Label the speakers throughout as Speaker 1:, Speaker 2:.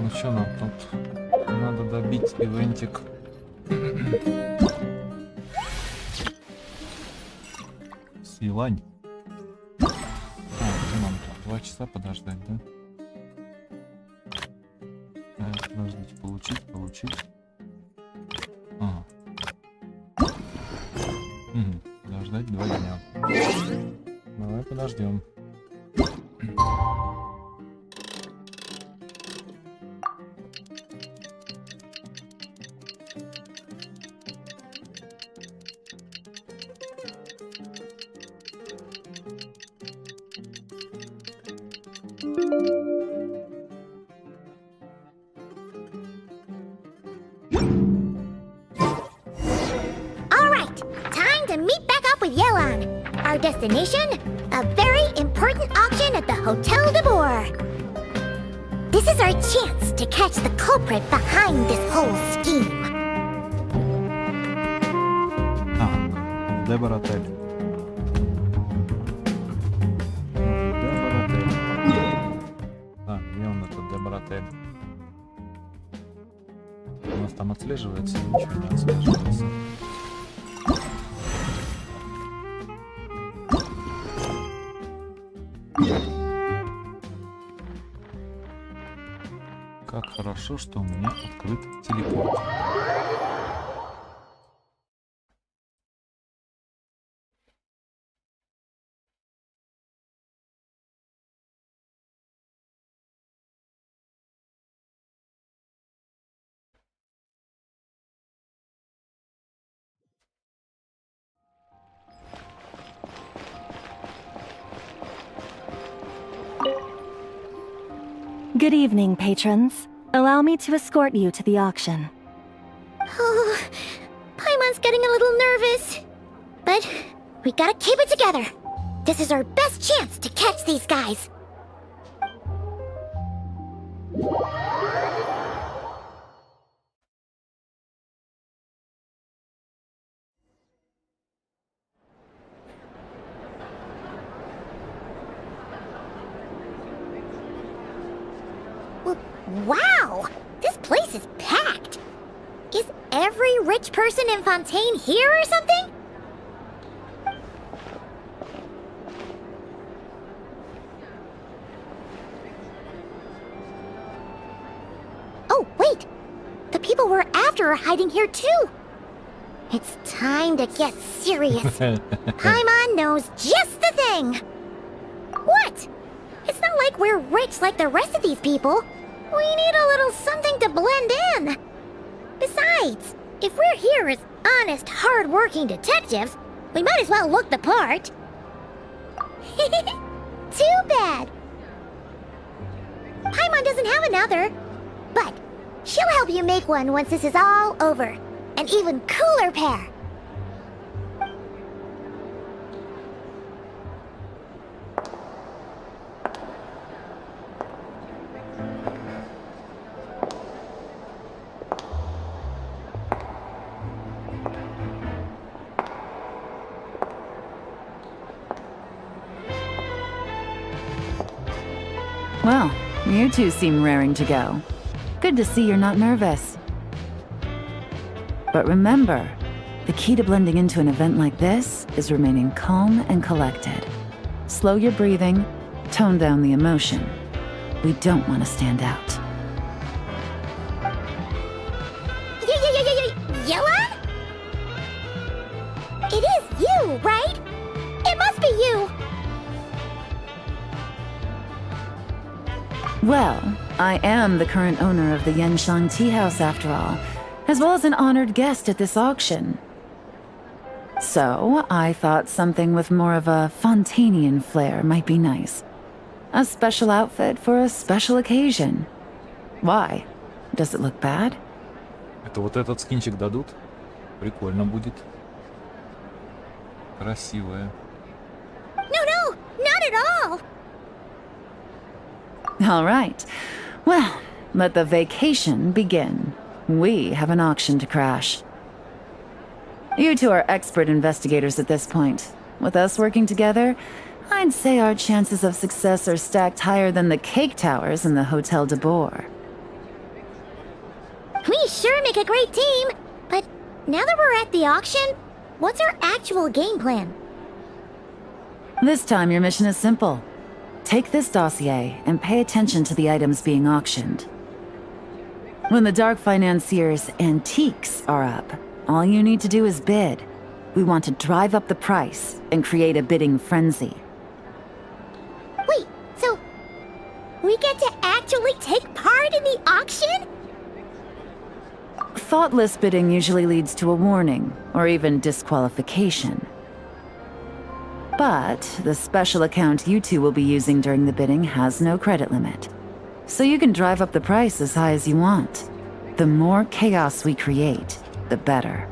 Speaker 1: Ну что нам тут? Надо добить ивентик. С Е Лань. Что нам тут? 2 часа подождать, да? Подождите, получить. Ага. Подождать 2 дня. Давай подождем.
Speaker 2: Е Лань. Our destination? A very important auction at the Hotel Debor. This is our chance to catch the culprit behind this whole scheme.
Speaker 1: Дебор отель. Дебор отель. Где он этот Дебор отель? У нас там отслеживается, ничего не отслеживается. Как хорошо, что у меня открыт телепорт.
Speaker 3: Good evening, patrons. Allow me to escort you to the auction.
Speaker 2: Oh, Paimon's getting a little nervous. But we gotta keep it together. This is our best chance to catch these guys. Wow! This place is packed! Is every rich person in Fontaine here or something? Oh, wait! The people we're after are hiding here too! It's time to get serious. Paimon knows just the thing! What? It's not like we're rich like the rest of these people. We need a little something to blend in. Besides, if we're here as honest, hard-working detectives, we might as well look the part. Too bad. Paimon doesn't have another, but she'll help you make one once this is all over. An even cooler pair.
Speaker 4: Well, you two seem raring to go. Good to see you're not nervous. But remember, the key to blending into an event like this is remaining calm and collected. Slow your breathing, tone down the emotion. We don't want to stand out.
Speaker 2: Ye Lань? It is you, right? It must be you.
Speaker 4: Well, I am the current owner of the Genshin tea house after all, as well as an honored guest at this auction. So, I thought something with more of a Fontainian flair might be nice. A special outfit for a special occasion. Why? Does it look bad?
Speaker 1: Это вот этот скинчик дадут? Прикольно будет. Красивая.
Speaker 2: No, not at all.
Speaker 4: All right. Well, let the vacation begin. We have an auction to crash. You two are expert investigators at this point. With us working together, I'd say our chances of success are stacked higher than the cake towers in the Hotel Debor.
Speaker 2: We sure make a great team. But now that we're at the auction, what's our actual game plan?
Speaker 4: This time your mission is simple. Take this dossier and pay attention to the items being auctioned. When the Dark Financier's antiques are up, all you need to do is bid. We want to drive up the price and create a bidding frenzy.
Speaker 2: Wait, so we get to actually take part in the auction?
Speaker 4: Thoughtless bidding usually leads to a warning, or even disqualification. But the special account you two will be using during the bidding has no credit limit. So you can drive up the price as high as you want. The more chaos we create, the better.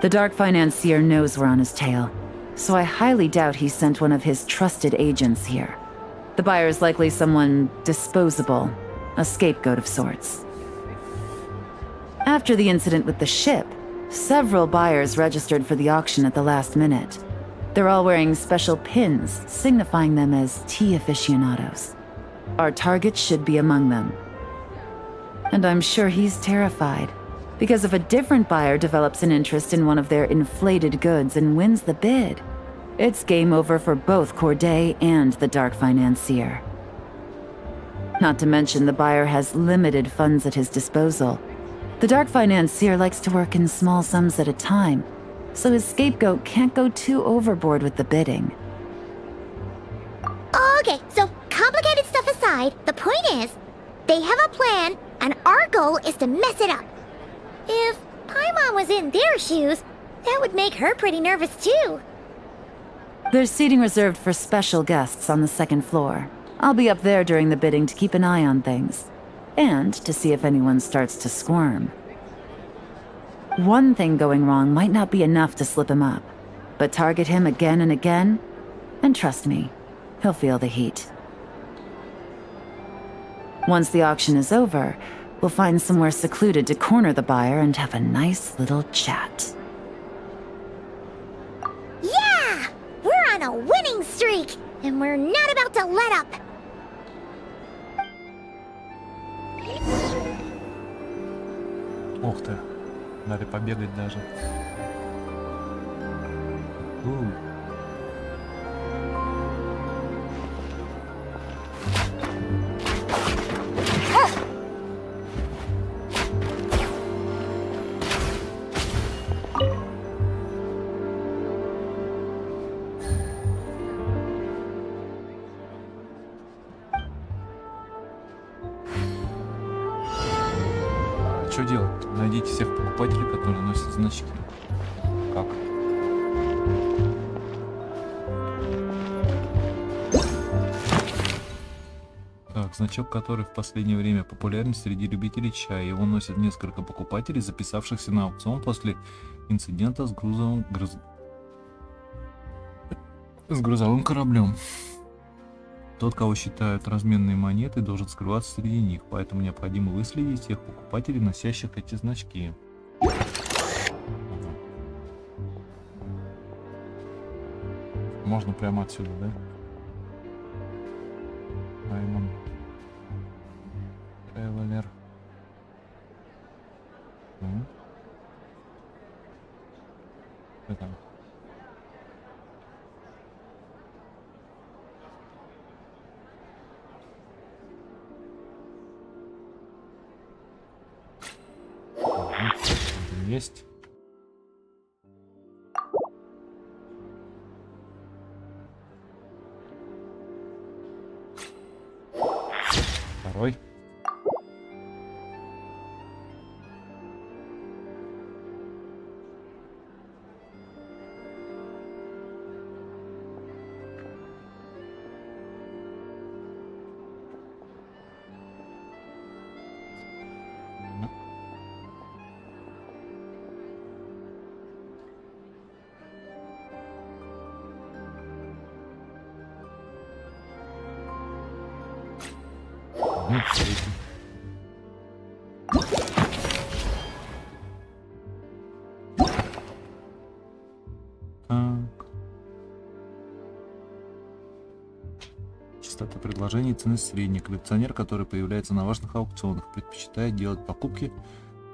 Speaker 4: The Dark Financier knows we're on his tail, so I highly doubt he sent one of his trusted agents here. The buyer's likely someone disposable, a scapegoat of sorts. After the incident with the ship, several buyers registered for the auction at the last minute. They're all wearing special pins, signifying them as tea aficionados. Our target should be among them. And I'm sure he's terrified, because if a different buyer develops an interest in one of their inflated goods and wins the bid, it's game over for both Corday and the Dark Financier. Not to mention the buyer has limited funds at his disposal. The Dark Financier likes to work in small sums at a time, so his scapegoat can't go too overboard with the bidding.
Speaker 2: Okay, so complicated stuff aside, the point is, they have a plan, and our goal is to mess it up. If Paimon was in their shoes, that would make her pretty nervous too.
Speaker 4: There's seating reserved for special guests on the second floor. I'll be up there during the bidding to keep an eye on things, and to see if anyone starts to squirm. One thing going wrong might not be enough to slip him up, but target him again and again, and trust me, he'll feel the heat. Once the auction is over, we'll find somewhere secluded to corner the buyer and have a nice little chat.
Speaker 2: Yeah! We're on a winning streak, and we're not about to let up.
Speaker 1: Ух ты. Надо побегать даже. Что делать? Найдите всех покупателей, которые носят значки. Как? Так, значок, который в последнее время популярен среди любителей чая. Его носят несколько покупателей, записавшихся на аукцион после инцидента с грузовым кораблем. Тот, кого считают разменные монеты, должен скрываться среди них, поэтому необходимо выследить всех покупателей, носящих эти значки. Можно прямо отсюда, да? Аймон. Тревелер. Что там? Есть. Второй. Третий. Частота предложений и ценность средняя. Коллекционер, который появляется на важных аукционах, предпочитает делать покупки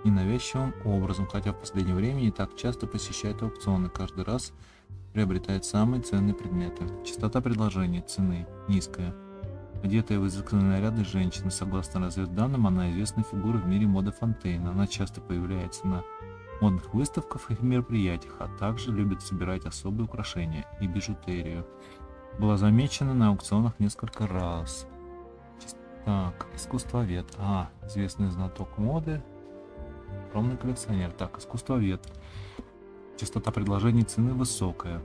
Speaker 1: ненавязчивым образом, хотя в последнее время не так часто посещает аукционы, каждый раз приобретает самые ценные предметы. Частота предложений цены низкая. Одетая в изысканные наряды женщины, согласно разведданным, она известная фигура в мире моды Фонтейна. Она часто появляется на модных выставках и мероприятиях, а также любит собирать особые украшения и бижутерию. Была замечена на аукционах несколько раз. Так, искусствовед. Известный знаток моды. Огромный коллекционер. Так, искусствовед. Частота предложений цены высокая.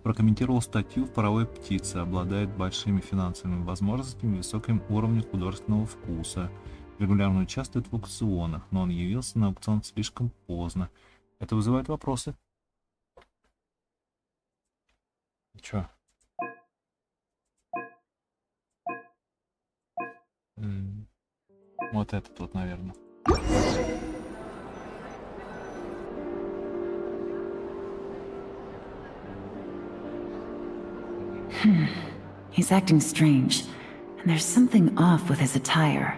Speaker 1: Прокомментировал статью в «Паровой птице». Обладает большими финансовыми возможностями и высоким уровнем художественного вкуса. Регулярно участвует в аукционах, но он явился на аукцион слишком поздно. Это вызывает вопросы. Чё? Вот этот вот, наверное.
Speaker 4: He's acting strange, and there's something off with his attire.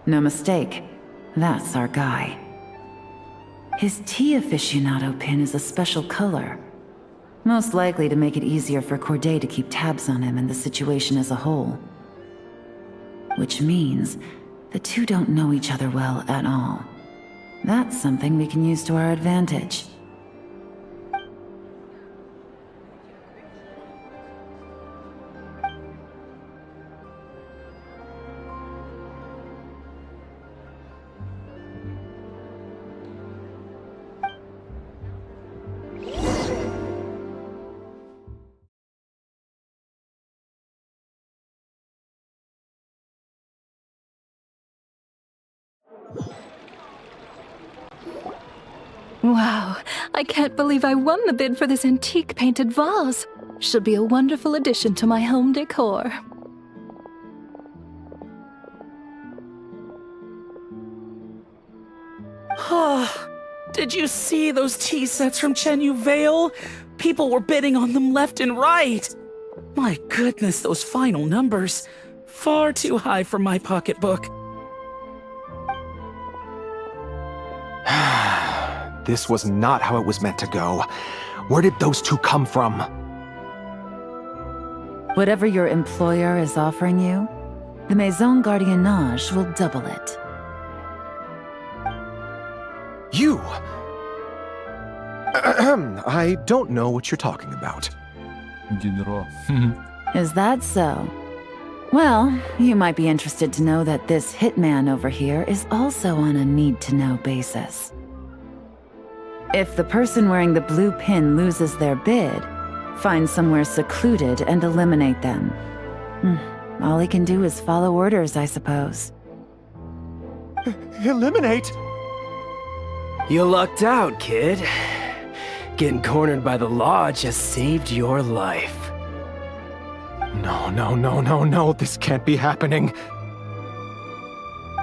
Speaker 4: No mistake, that's our guy. His tea aficionado pin is a special color, most likely to make it easier for Corday to keep tabs on him and the situation as a whole. Which means the two don't know each other well at all. That's something we can use to our advantage.
Speaker 3: Wow, I can't believe I won the bid for this antique painted vase. Should be a wonderful addition to my home decor.
Speaker 5: Did you see those tea sets from Chenyu Vale? People were bidding on them left and right. My goodness, those final numbers. Far too high for my pocketbook.
Speaker 6: This was not how it was meant to go. Where did those two come from?
Speaker 4: Whatever your employer is offering you, the Maison Gardiennage will double it.
Speaker 6: You! I don't know what you're talking about.
Speaker 1: Дедро.
Speaker 4: Is that so? Well, you might be interested to know that this hitman over here is also on a need-to-know basis. If the person wearing the blue pin loses their bid, find somewhere secluded and eliminate them. All he can do is follow orders, I suppose.
Speaker 6: Eliminate?
Speaker 7: You lucked out, kid. Getting cornered by the law just saved your life.
Speaker 6: No, this can't be happening.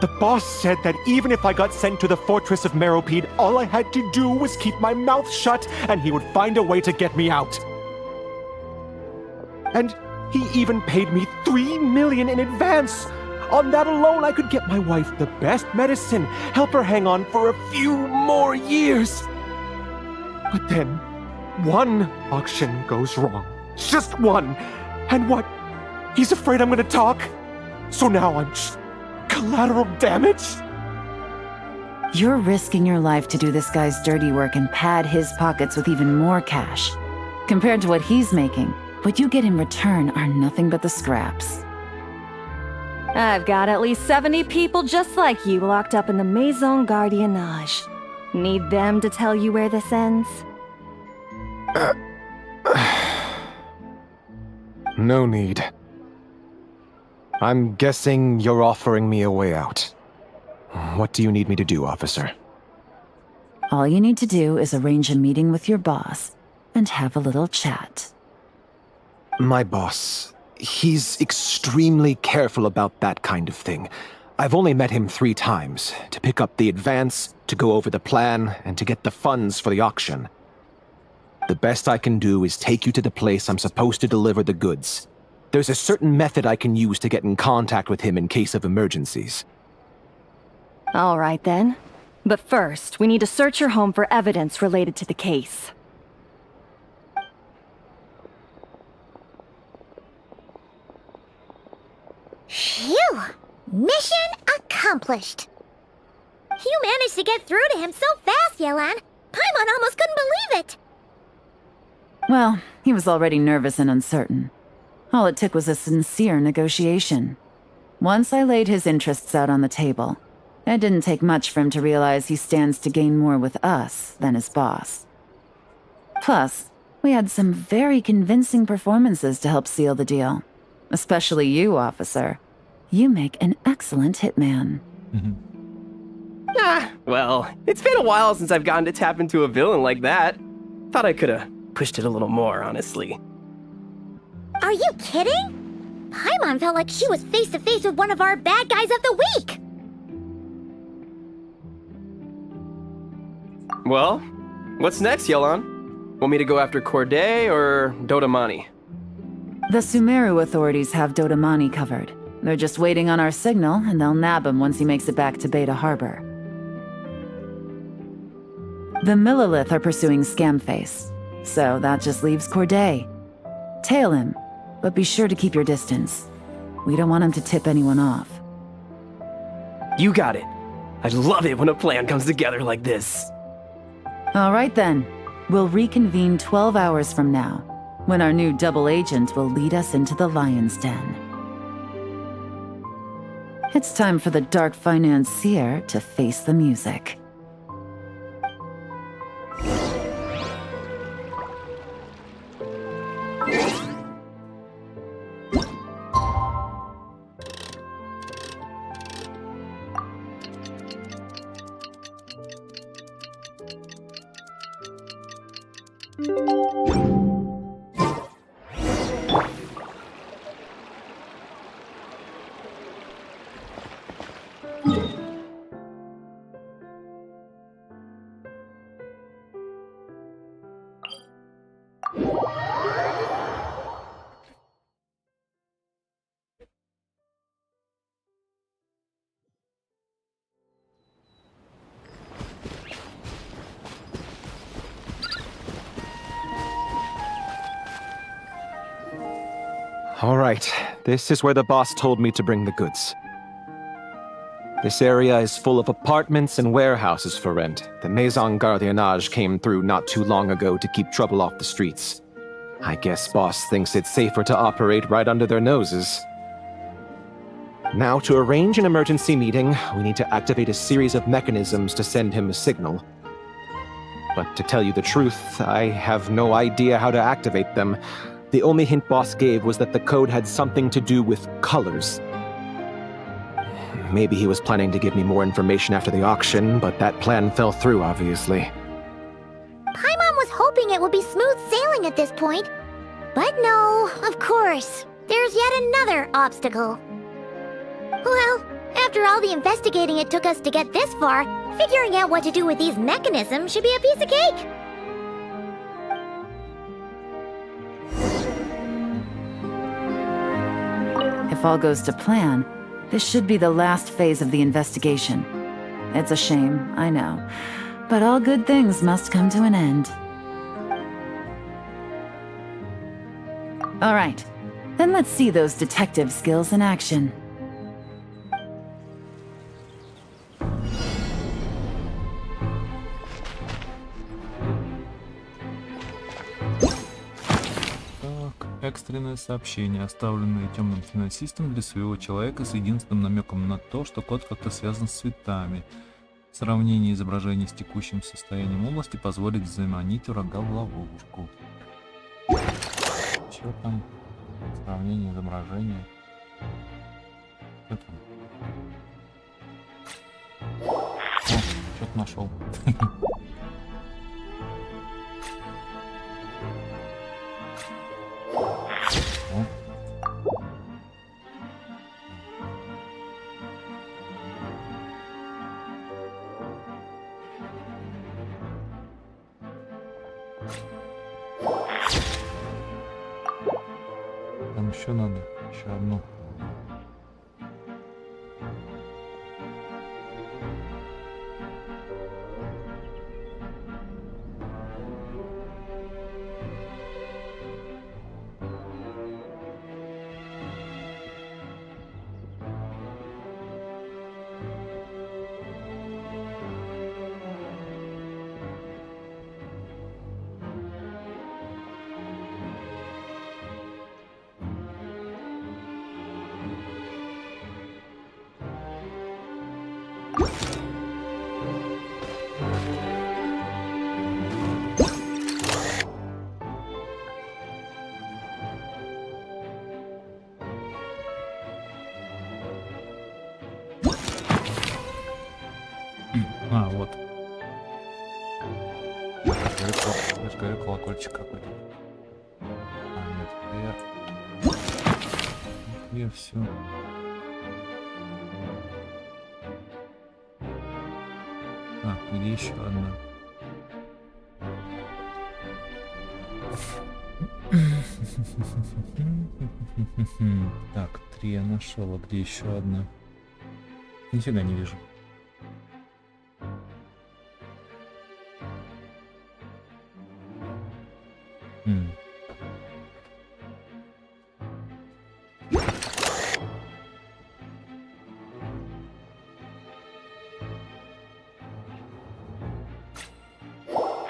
Speaker 6: The boss said that even if I got sent to the fortress of Meropide, all I had to do was keep my mouth shut and he would find a way to get me out. And he even paid me 3 million in advance. On that alone, I could get my wife the best medicine, help her hang on for a few more years. But then, one auction goes wrong. Just one. And what? He's afraid I'm gonna talk? So now I'm just collateral damage?
Speaker 4: You're risking your life to do this guy's dirty work and pad his pockets with even more cash. Compared to what he's making, what you get in return are nothing but the scraps.
Speaker 3: I've got at least 70 people just like you locked up in the Maison Gardiennage. Need them to tell you where this ends?
Speaker 6: No need. I'm guessing you're offering me a way out. What do you need me to do, officer?
Speaker 4: All you need to do is arrange a meeting with your boss and have a little chat.
Speaker 6: My boss, he's extremely careful about that kind of thing. I've only met him 3 times, to pick up the advance, to go over the plan, and to get the funds for the auction. The best I can do is take you to the place I'm supposed to deliver the goods. There's a certain method I can use to get in contact with him in case of emergencies.
Speaker 3: All right then. But first, we need to search your home for evidence related to the case.
Speaker 2: Phew! Mission accomplished. You managed to get through to him so fast, Ye Lan. Paimon almost couldn't believe it.
Speaker 4: Well, he was already nervous and uncertain. All it took was a sincere negotiation. Once I laid his interests out on the table, it didn't take much for him to realize he stands to gain more with us than his boss. Plus, we had some very convincing performances to help seal the deal. Especially you, officer. You make an excellent hitman.
Speaker 7: Well, it's been a while since I've gotten to tap into a villain like that. Thought I could've pushed it a little more, honestly.
Speaker 2: Are you kidding? Paimon felt like she was face to face with one of our bad guys of the week.
Speaker 7: Well, what's next, Ye Lan? Want me to go after Corday or Dodamani?
Speaker 4: The Sumeru authorities have Dodamani covered. They're just waiting on our signal, and they'll nab him once he makes it back to Beta Harbor. The Millilith are pursuing Scamface, so that just leaves Corday. Tail him, but be sure to keep your distance. We don't want him to tip anyone off.
Speaker 7: You got it. I love it when a plan comes together like this.
Speaker 4: All right then. We'll reconvene 12 hours from now, when our new double agent will lead us into the Lion's Den. It's time for the dark financier to face the music.
Speaker 6: All right, this is where the boss told me to bring the goods. This area is full of apartments and warehouses for rent. The Maison Gardiennage came through not too long ago to keep trouble off the streets. I guess boss thinks it's safer to operate right under their noses. Now, to arrange an emergency meeting, we need to activate a series of mechanisms to send him a signal. But to tell you the truth, I have no idea how to activate them. The only hint boss gave was that the code had something to do with colors. Maybe he was planning to give me more information after the auction, but that plan fell through, obviously.
Speaker 2: Paimon was hoping it would be smooth sailing at this point. But no, of course. There's yet another obstacle. Well, after all the investigating it took us to get this far, figuring out what to do with these mechanisms should be a piece of cake.
Speaker 4: If all goes to plan, this should be the last phase of the investigation. It's a shame, I know, but all good things must come to an end. All right, then let's see those detective skills in action.
Speaker 1: Экстренное сообщение, оставленное темным финансистом для своего человека с единственным намеком на то, что код как-то связан с цветами. Сравнение изображения с текущим состоянием области позволит заманить врага в ловушку. Чё там? Сравнение изображения. Что там? О, что-то нашел. еще надо. Еще одну. А, вот. Я же говорю, колокольчик какой-то. А, нет, я все. А, где еще одна? Так, 3 я нашел, а где еще одна? Нифига не вижу.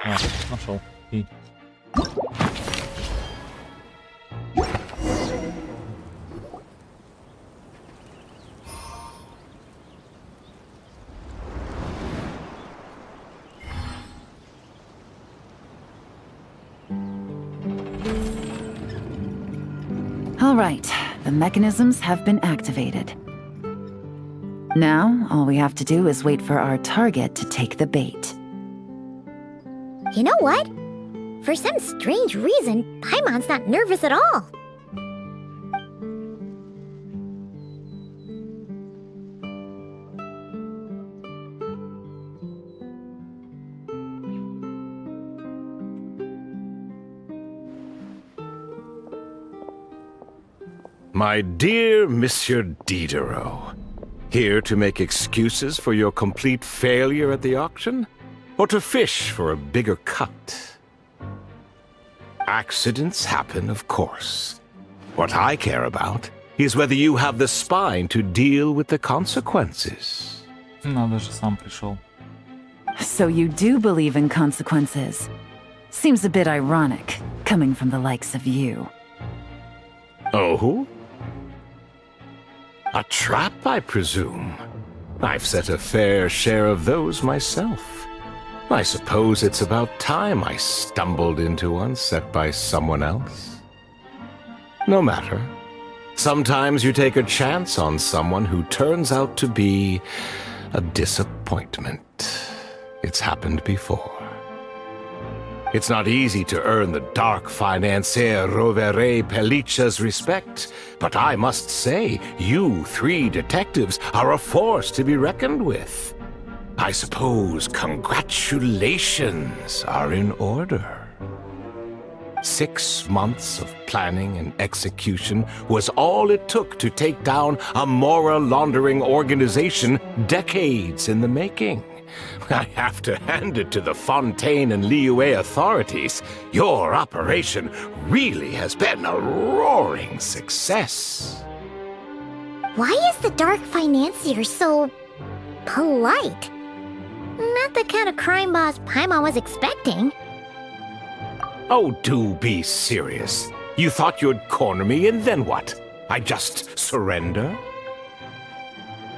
Speaker 1: А, нашел. И...
Speaker 4: All right, the mechanisms have been activated. Now, all we have to do is wait for our target to take the bait.
Speaker 2: You know what? For some strange reason, Paimon's not nervous at all.
Speaker 8: My dear Monsieur Diderot, here to make excuses for your complete failure at the auction? Or to fish for a bigger cut? Accidents happen, of course. What I care about is whether you have the spine to deal with the consequences.
Speaker 1: Надо же, сам пришел.
Speaker 4: So you do believe in consequences. Seems a bit ironic, coming from the likes of you.
Speaker 8: Oh? A trap, I presume. I've set a fair share of those myself. I suppose it's about time I stumbled into one set by someone else. No matter. Sometimes you take a chance on someone who turns out to be a disappointment. It's happened before. It's not easy to earn the dark financier Rovere Pelliccia's respect, but I must say, you 3 detectives are a force to be reckoned with. I suppose congratulations are in order. 6 months of planning and execution was all it took to take down a moral laundering organization decades in the making. I have to hand it to the Fontейna and Liyue authorities. Your operation really has been a roaring success.
Speaker 2: Why is the dark financier so polite? Not the kind of crime boss Paimon was expecting.
Speaker 8: Oh, do be serious. You thought you'd corner me and then what? I just surrender?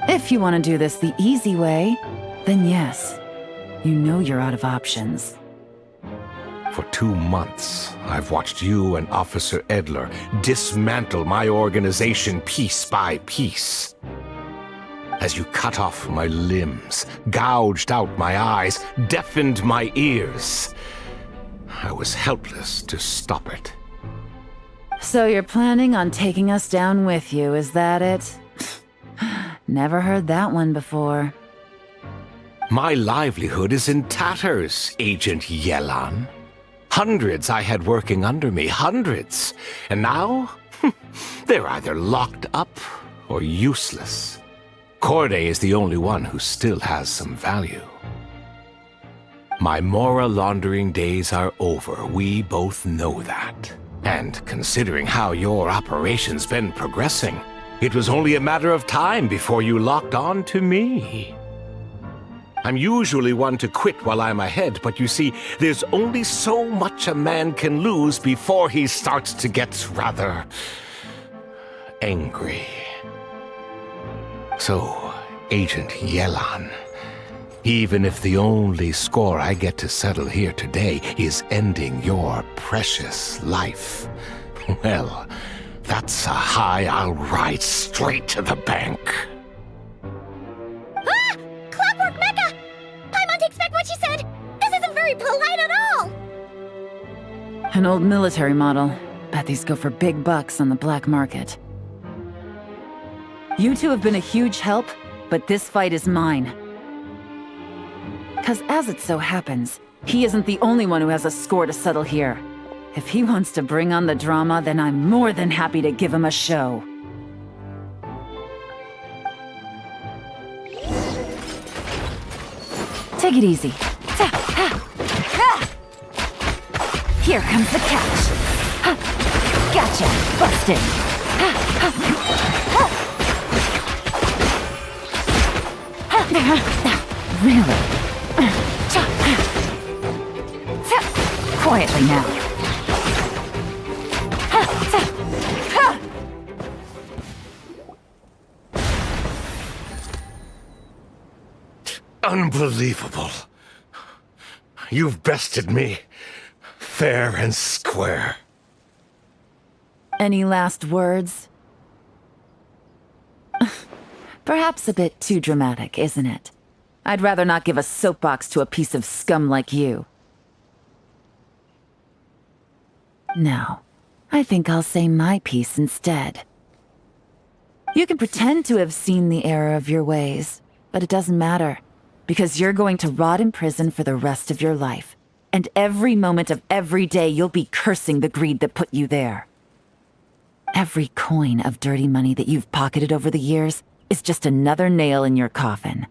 Speaker 4: If you want to do this the easy way, then yes. You know you're out of options.
Speaker 8: For 2 months, I've watched you and Officer Edler dismantle my organization piece by piece. As you cut off my limbs, gouged out my eyes, deafened my ears, I was helpless to stop it.
Speaker 4: So you're planning on taking us down with you, is that it? Never heard that one before.
Speaker 8: My livelihood is in tatters, Agent Ye Lань. Hundreds I had working under me, hundreds. And now, They're either locked up or useless. Corde is the only one who still has some value. My mora laundering days are over. We both know that. And considering how your operation's been progressing, it was only a matter of time before you locked on to me. I'm usually one to quit while I'm ahead, but you see, there's only so much a man can lose before he starts to get rather angry. So, Agent Ye Lань, even if the only score I get to settle here today is ending your precious life, well, that's a high I'll ride straight to the bank.
Speaker 2: Ah! Clockwork Mecha! Paimon takes back what she said! This isn't very polite at all!
Speaker 4: An old military model. Bet these go for big bucks on the black market. You two have been a huge help, but this fight is mine. 'Cause as it so happens, he isn't the only one who has a score to settle here. If he wants to bring on the drama, then I'm more than happy to give him a show. Take it easy. Here comes the catch. Gotcha. Busted. Really? Quietly now.
Speaker 8: Unbelievable. You've bested me, fair and square.
Speaker 4: Any last words? Perhaps a bit too dramatic, isn't it? I'd rather not give a soapbox to a piece of scum like you. No, I think I'll say my piece instead. You can pretend to have seen the error of your ways, but it doesn't matter, because you're going to rot in prison for the rest of your life. And every moment of every day you'll be cursing the greed that put you there. Every coin of dirty money that you've pocketed over the years is just another nail in your coffin.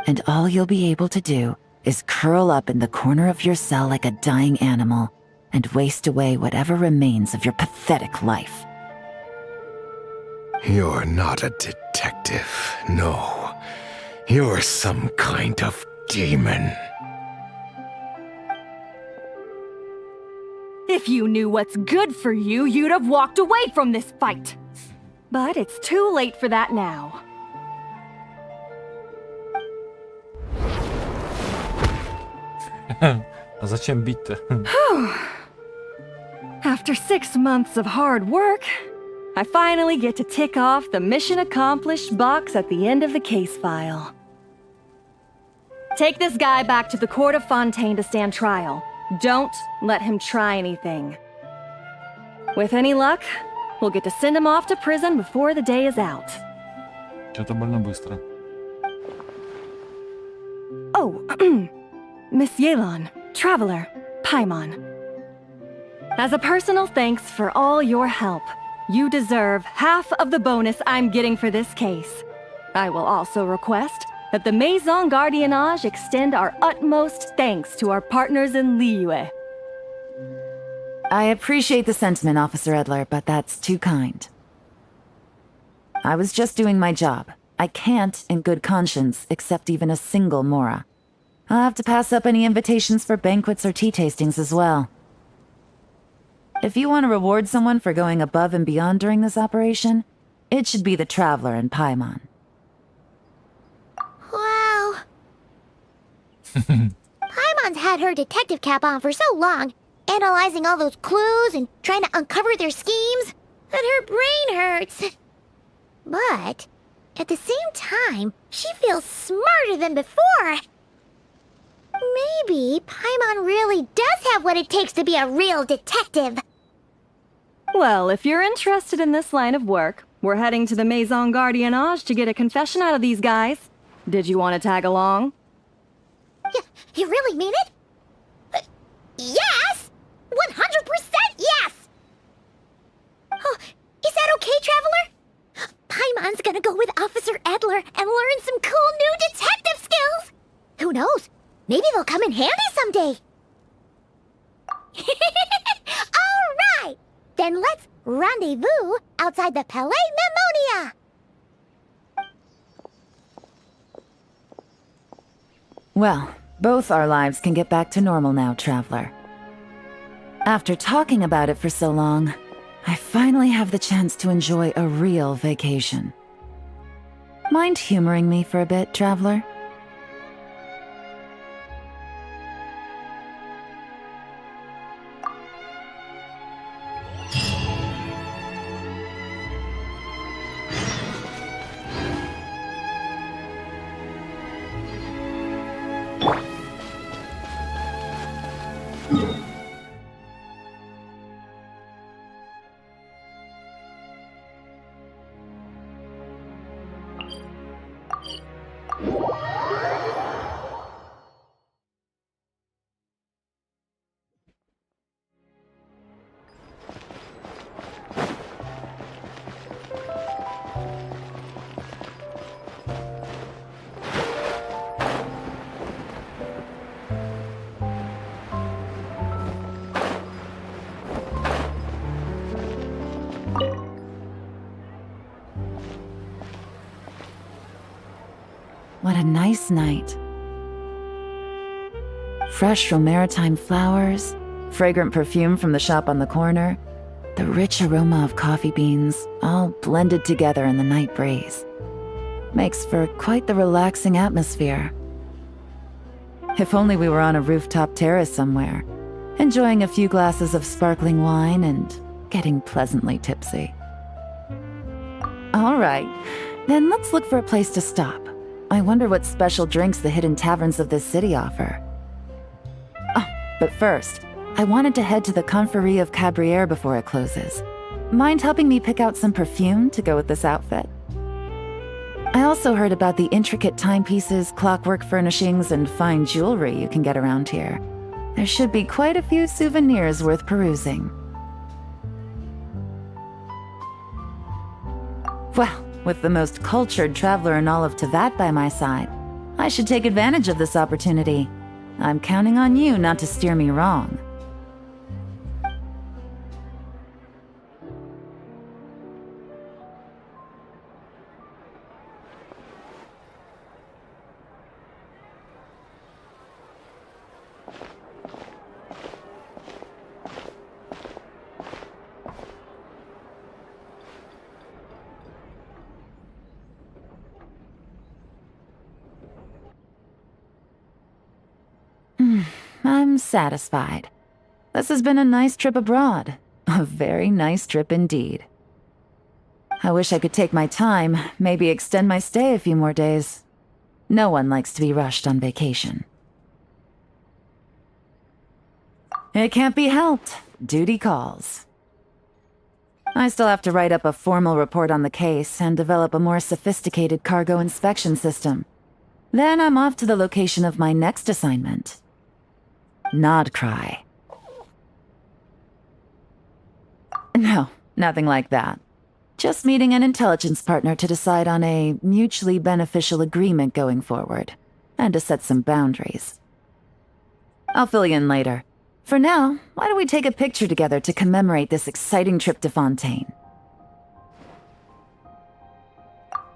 Speaker 4: And all you'll be able to do is curl up in the corner of your cell like a dying animal and waste away whatever remains of your pathetic life.
Speaker 8: You're not a detective, no. You're some kind of demon.
Speaker 3: If you knew what's good for you, you'd have walked away from this fight. But it's too late for that now.
Speaker 1: А зачем бить-то?
Speaker 3: After 6 months of hard work, I finally get to tick off the mission accomplished box at the end of the case file. Take this guy back to the court of Fontейна to stand trial. Don't let him try anything. With any luck, we'll get to send him off to prison before the day is out.
Speaker 1: Что-то больно быстро.
Speaker 3: Oh, Miss Ye Lань, traveler, Paimon. As a personal thanks for all your help, you deserve half of the bonus I'm getting for this case. I will also request that the Maison Gardiennage extend our utmost thanks to our partners in Liyue.
Speaker 4: I appreciate the sentiment, Officer Edler, but that's too kind. I was just doing my job. I can't, in good conscience, accept even a single mora. I'll have to pass up any invitations for banquets or tea tastings as well. If you want to reward someone for going above and beyond during this operation, it should be the Traveler and Paimon.
Speaker 2: Wow. Paimon's had her detective cap on for so long, analyzing all those clues and trying to uncover their schemes, that her brain hurts. But, at the same time, she feels smarter than before. Maybe Paimon really does have what it takes to be a real detective.
Speaker 3: Well, if you're interested in this line of work, we're heading to the Maison Gardiennage to get a confession out of these guys. Did you want to tag along?
Speaker 2: You really mean it? Yes! 100% yes! Then let's rendezvous outside the Palais Mnemonia.
Speaker 4: Well, both our lives can get back to normal now, Traveler. After talking about it for so long, I finally have the chance to enjoy a real vacation. Mind humoring me for a bit, Traveler? What a nice night. Fresh from maritime flowers, fragrant perfume from the shop on the corner, the rich aroma of coffee beans, all blended together in the night breeze. Makes for quite the relaxing atmosphere. If only we were on a rooftop terrace somewhere, enjoying a few glasses of sparkling wine and getting pleasantly tipsy. All right, then let's look for a place to stop. I wonder what special drinks the hidden taverns of this city offer. Oh, but first, I wanted to head to the Confrérie of Cabrières before it closes. Mind helping me pick out some perfume to go with this outfit? I also heard about the intricate timepieces, clockwork furnishings, and fine jewelry you can get around here. There should be quite a few souvenirs worth perusing. Well, with the most cultured traveler in all of Teyvat by my side, I should take advantage of this opportunity. I'm counting on you not to steer me wrong. I'm satisfied. This has been a nice trip abroad. A very nice trip indeed. I wish I could take my time, maybe extend my stay a few more days. No one likes to be rushed on vacation. It can't be helped. Duty calls. I still have to write up a formal report on the case and develop a more sophisticated cargo inspection system. Then I'm off to the location of my next assignment. Nodcry. No, nothing like that. Just meeting an intelligence partner to decide on a mutually beneficial agreement going forward, and to set some boundaries. I'll fill you in later. For now, why don't we take a picture together to commemorate this exciting trip to Fontейna?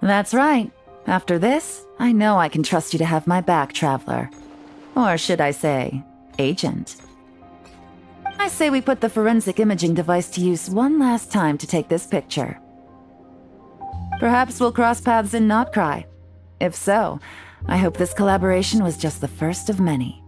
Speaker 4: That's right. After this, I know I can trust you to have my back, Traveler. Or should I say, Agent. I say we put the forensic imaging device to use one last time to take this picture. Perhaps we'll cross paths in Nodcry. If so, I hope this collaboration was just the first of many.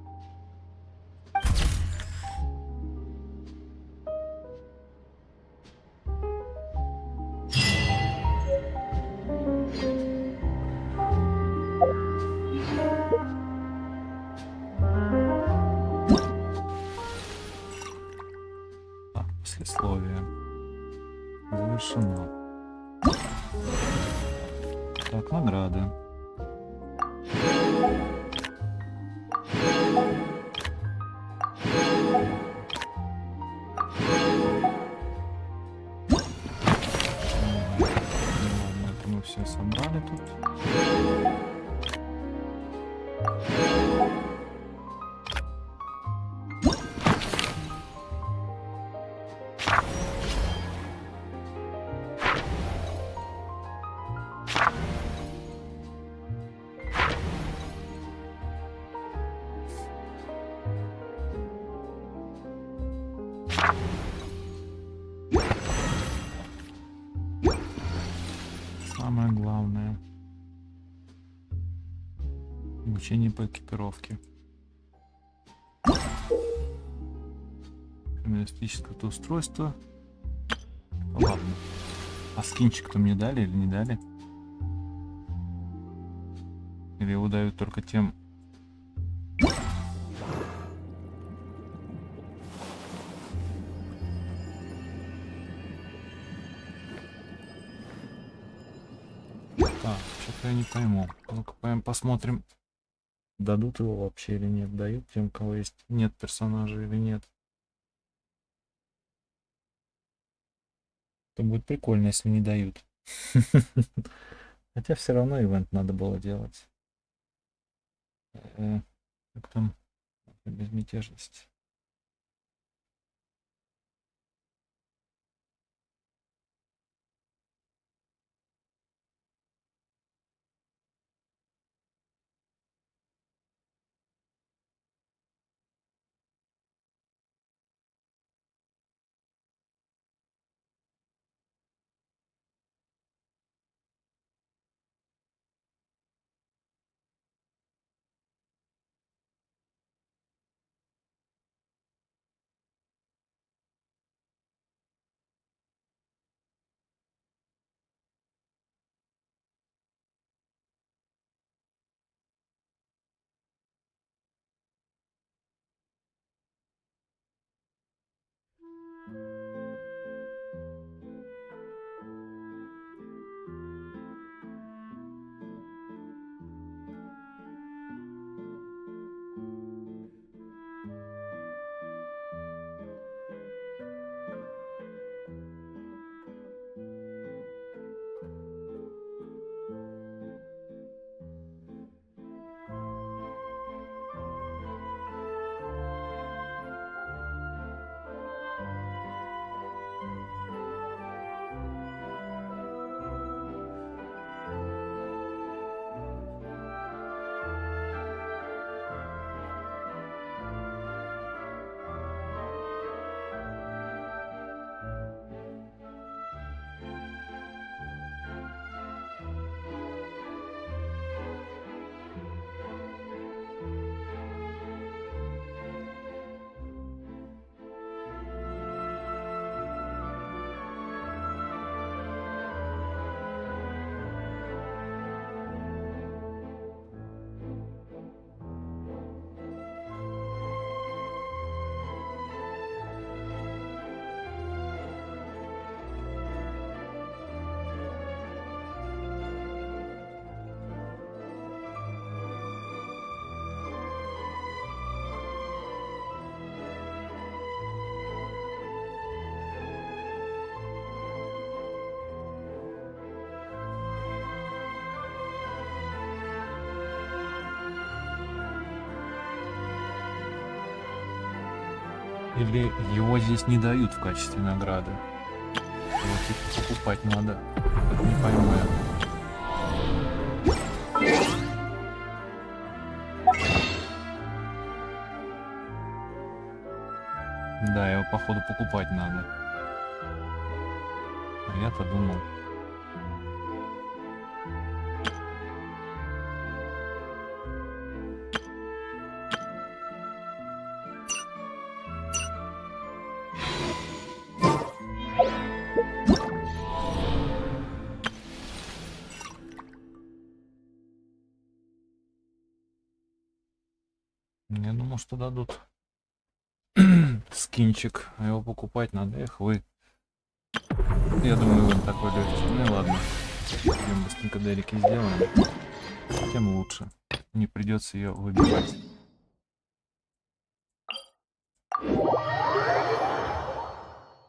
Speaker 1: Послесловие. Завершено. Так, награды. Ладно, это мы все собрали тут. Самое главное. Обучение по экипировке. Финансистическое устройство. Ладно. А скинчик-то мне дали или не дали? Или его дают только тем... Так, что-то я не пойму. Ну-ка посмотрим, дадут его вообще или нет. Дают тем, у кого есть нет персонажа или нет. Это будет прикольно, если не дают. Хотя все равно ивент надо было делать. Как там? Безмятежность. Или его здесь не дают в качестве награды? Его типа покупать надо. Это не пойму я. Да, его походу покупать надо. А я-то думал. Я думал, что дадут скинчик, а его покупать надо. Эх вы. Я думаю, он такой легкий. Ну и ладно. Идем быстренько Дерики сделаем. Тем лучше. Не придется ее выбивать.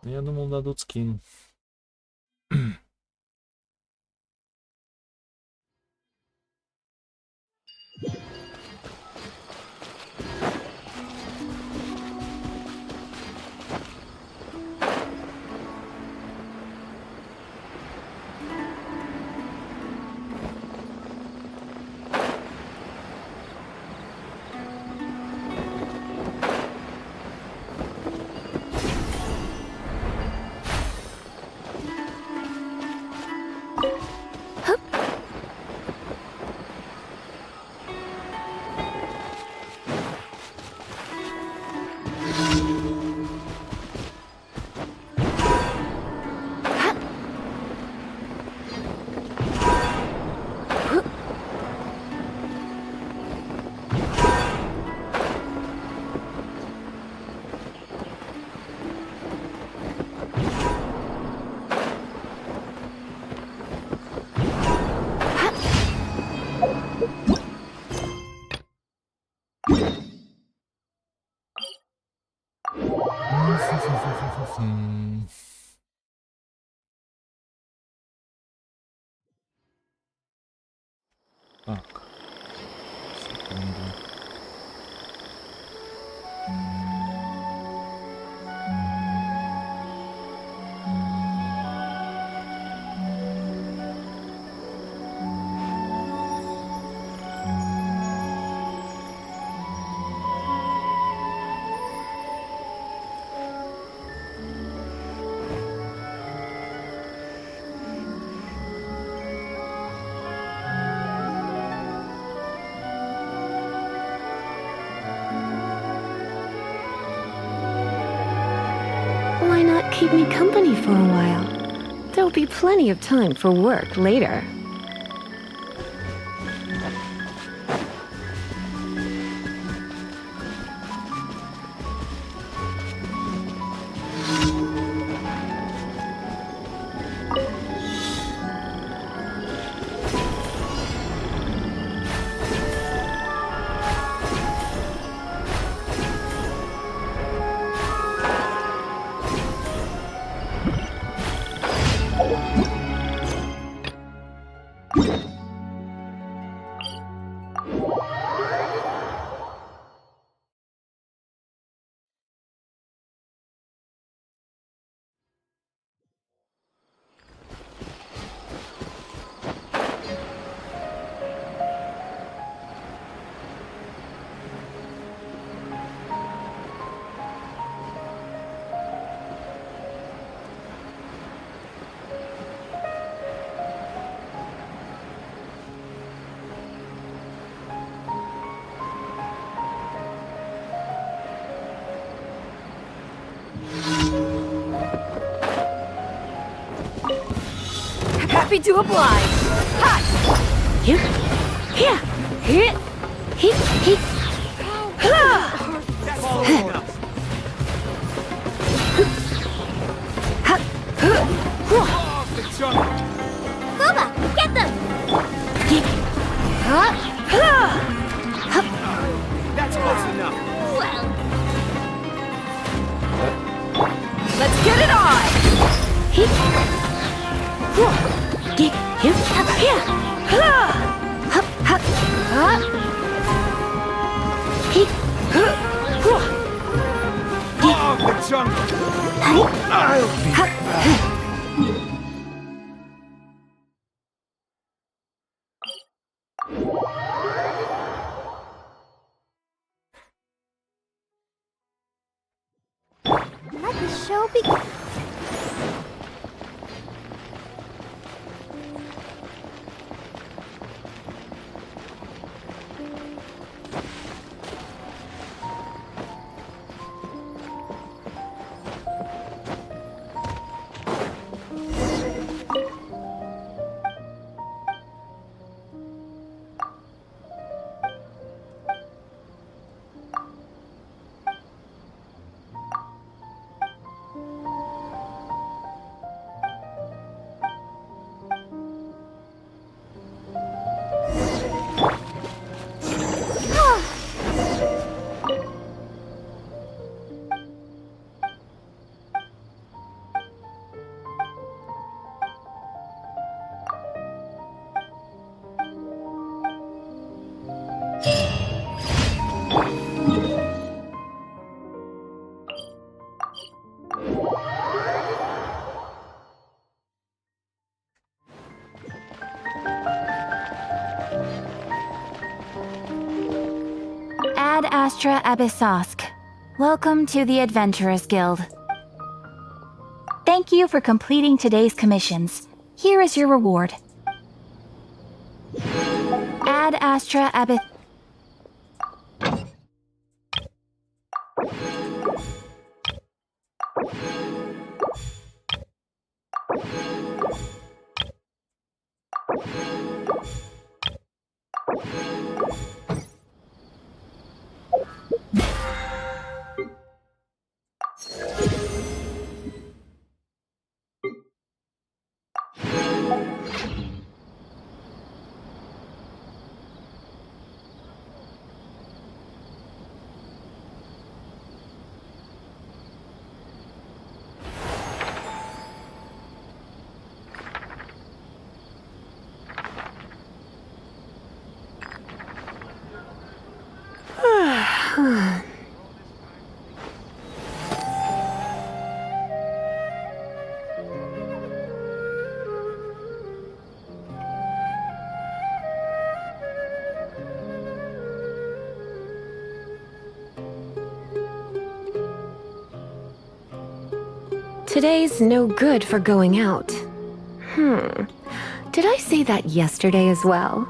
Speaker 1: Я думал, дадут скин. Так. Секунду.
Speaker 9: Why not keep me company for a while? There'll be plenty of time for work later.
Speaker 3: Happy to oblige. Ha!
Speaker 9: Here, here, here, here, here.
Speaker 2: Bubba, get them!
Speaker 7: That's close enough.
Speaker 2: Well,
Speaker 3: Let's get it on!
Speaker 9: Here, here. Hup, hup, hup. Here.
Speaker 7: Of the jungle. I'll be
Speaker 9: Hup.
Speaker 2: let the show begin.
Speaker 10: Ad Astra Abyssosk. Welcome to the Adventurers Guild. Thank you for completing today's commissions. Here is your reward. Ad Astra Abyss...
Speaker 9: Today's no good for going out. Did I say that yesterday as well?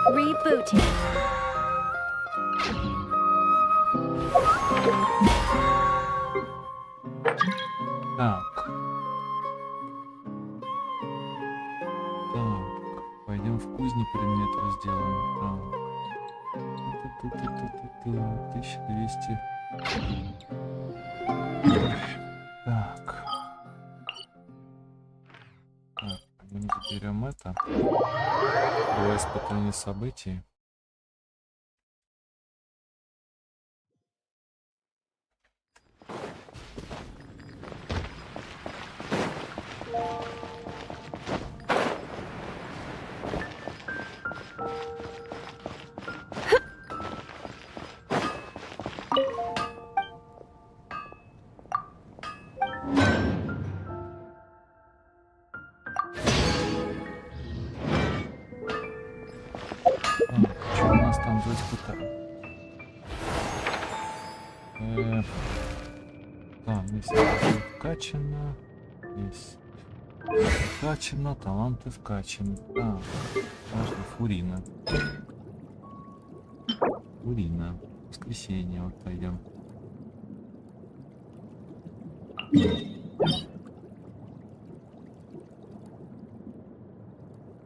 Speaker 10: Rebooting.
Speaker 1: Так. Так. Пойдем в кузни предметов сделаем. Так. 1200. Так. Так, мы заберем это. Два испытания событий. Что у нас там за испытание? Так, здесь это вкачано. Здесь вкачано, таланты вкачаны. Так, важно фурина. Фурина. Воскресенье, вот пойдем.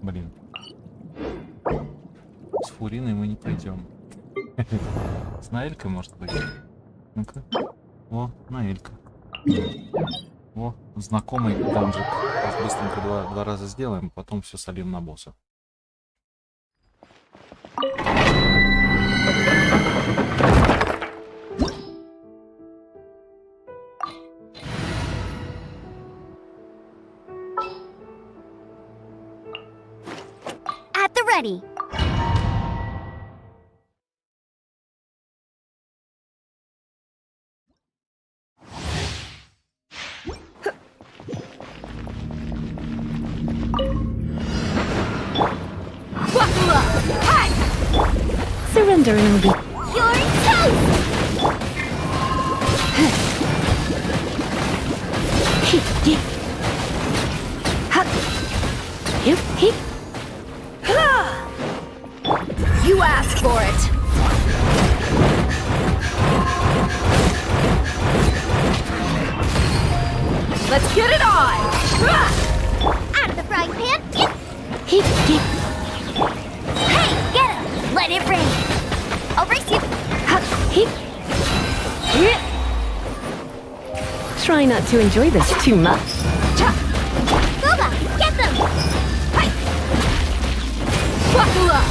Speaker 1: Блин. С фуриной мы не пойдем. С Наэлькой, может быть. Ну-ка. О, Наэлька. О, знакомый данжик. Сейчас быстренько два раза сделаем, потом все сольем на босса.
Speaker 2: At the ready.
Speaker 9: Surrender and it'll be...
Speaker 2: You're toast!
Speaker 3: You asked for it. Let's get it on.
Speaker 2: Out of the frying pan. Hey, get him! Let it rain. I'll race you.
Speaker 9: Try not to enjoy this too much.
Speaker 2: Boba, get them!
Speaker 3: Buckle up.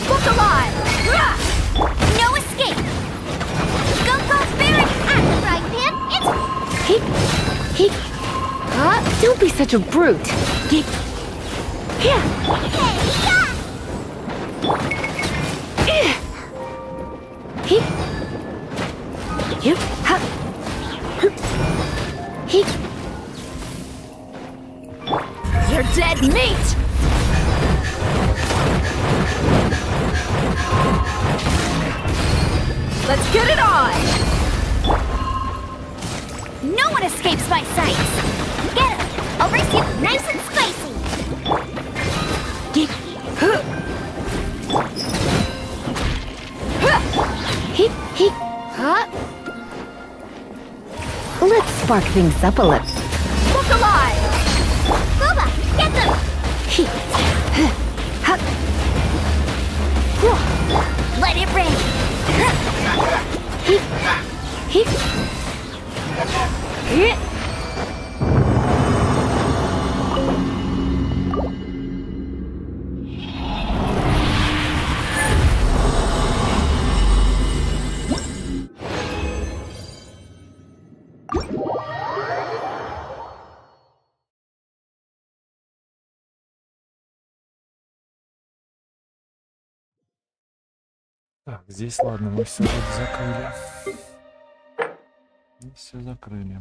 Speaker 2: Look alive! No escape! Go, Baron! At the frying pan, it's...
Speaker 9: Don't be such a brute.
Speaker 2: Hey, yeah!
Speaker 3: You're dead meat. Let's get it on.
Speaker 2: No one escapes my sights! Get him! I'll race you nice and spicy!
Speaker 9: spark things up a little.
Speaker 2: Look alive! Booba, get them! Let it rain!
Speaker 1: Так, здесь ладно, мы все вроде закрыли. Все закрыли.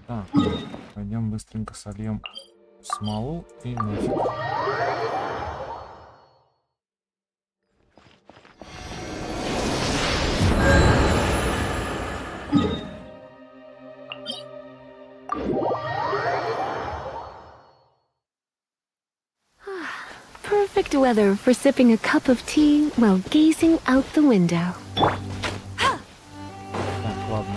Speaker 1: Так, пойдем быстренько сольем смолу и нафиг.
Speaker 9: Perfect weather for sipping a cup of tea while gazing out the window.
Speaker 1: Так, ладно.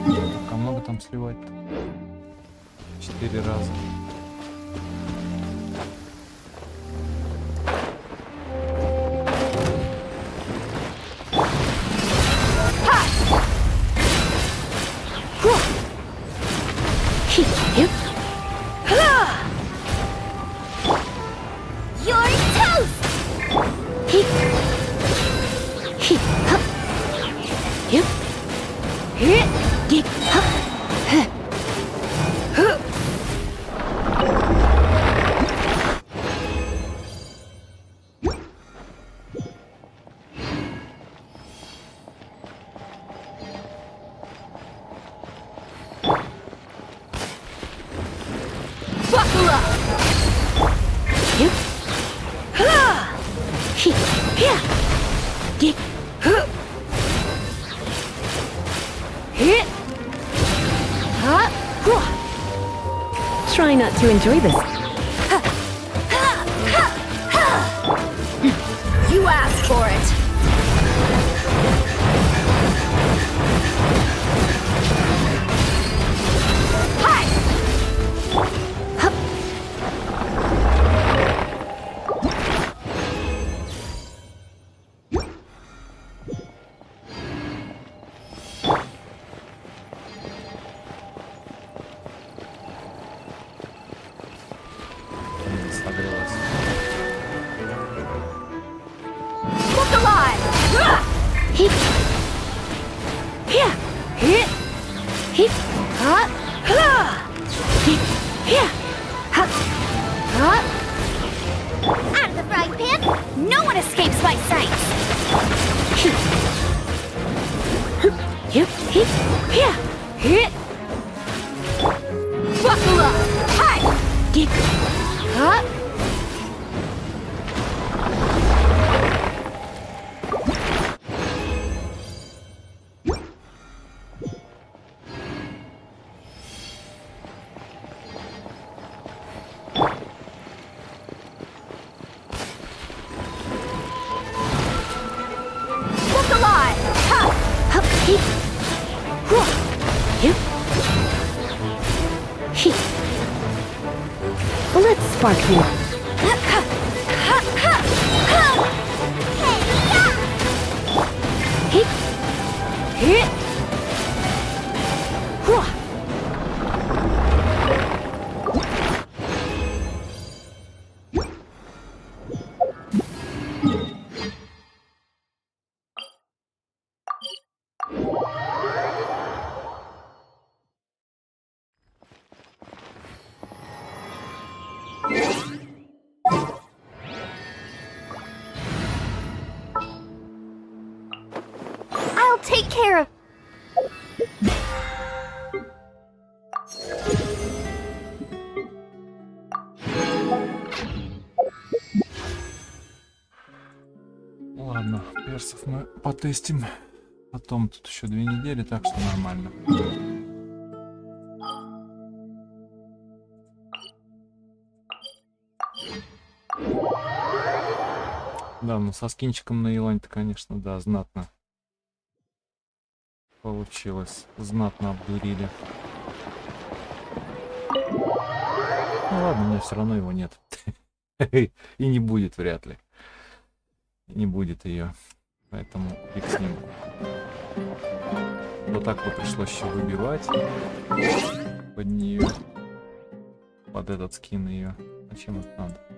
Speaker 1: Так, а много там сливать-то? 4 раза.
Speaker 2: You're toast! Buckle up!
Speaker 9: Try not to enjoy this.
Speaker 2: You asked for it! Hi!
Speaker 1: Согрелась.
Speaker 2: Look alive! Out of the frying pan, no one escapes my sight! Buckle up! Hi! Look alive!
Speaker 9: Let's spark things.
Speaker 2: I'll take care of...
Speaker 1: Ладно, персов мы потестим. Потом тут еще 2 недели, так что нормально. Да, ну со скинчиком на Е Лань-то, конечно, да, знатно получилось. Знатно обдурили. Ну ладно, у меня все равно его нет. И не будет вряд ли. И не будет ее. Поэтому фиг с ним. Вот так вот пришлось еще выбивать под нее. Под этот скин ее. Зачем это надо?